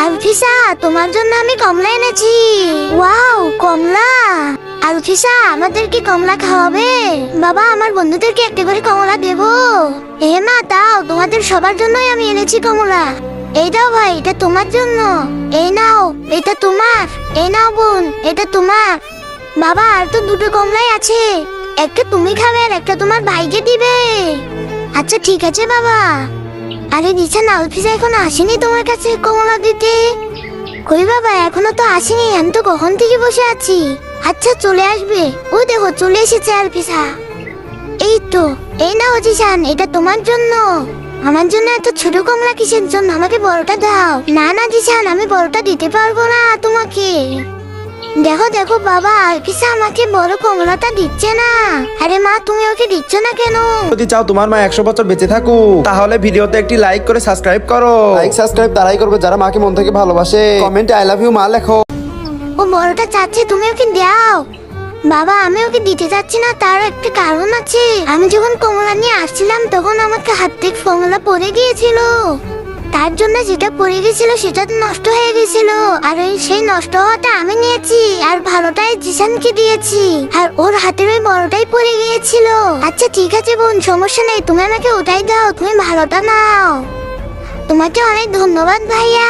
আলফিসা, তোমার জন্য আমি কমলা এনেছি। ওয়াও, কমলা! আলফিসা, আমাদেরকে কমলা খাওয়াবে? বাবা, আমার বন্ধুদেরকে একটা করে কমলা দেবো। মা, দাও, তোমাদের সবার জন্যই আমি এনেছি কমলা। এই দাও ভাই, এটা তোমার জন্য। এই নাও, এটা তোমার। এই নাও বোন, এটা তোমার। বাবা, আর তো দুটো কমলাই আছে, একটা তুমি খাবে আর একটা তোমার ভাইকে দিবে। আচ্ছা ঠিক আছে বাবা। আরে দিশান, আলফিসা এখন আসেনি তোমার কাছে কমলা দিতে? কই বাবা, এখনো তো আসেনি, আমি তো কখন থেকে বসে আছি। আচ্ছা চলে আসবে, ওই দেখো চলে এসেছে আলফিসা। এই তো, এই নাও জিশান, এটা তোমার জন্য। আমার জন্য এত ছোট কমলা কিসের জন্য? আমাকে বড়টা দাও। না না জিশান, আমি বড়টা দিতে পারবো না তোমাকে। দেখো দেখো বাবা, আলফিসা আমাকে বড় কমলাটা দিচ্ছে না। আরে মা, তুমি ওকে দিচ্ছ না কেন? যদি চাও তোমার মা 100 বছর বেঁচে থাকুক, তাহলে ভিডিওতে একটি লাইক করে সাবস্ক্রাইব করো। লাইক সাবস্ক্রাইব তারাই করবে যারা মাকে মন থেকে ভালোবাসে। কমেন্টে আই লাভ ইউ মা লেখো। ও বড়টা চাচ্ছে, তুমি ওকে দাও। বাবা, আমি ওকে দিতে চাচ্ছি না, তার একটা কারণ আছে। আমি যখন কমলা নিয়ে আসছিলাম তখন আমাকে হাত থেকে কমলা পড়ে গিয়েছিল, তার জন্য যেটা পড়ে গেছিল সেটা তো নষ্ট হয়ে গেছিল। আর সেই নষ্ট হওয়াটা আমি নিয়েছি আর ভালোটাই জিসানকে দিয়েছি, আর ওর হাতের ওই বড়টাই পড়ে গিয়েছিল। আচ্ছা ঠিক আছে বোন, সমস্যা নেই, তুমি আমাকে ওটাই দাও, তুমি ভালোটা নাও। তোমাকে অনেক ধন্যবাদ ভাইয়া।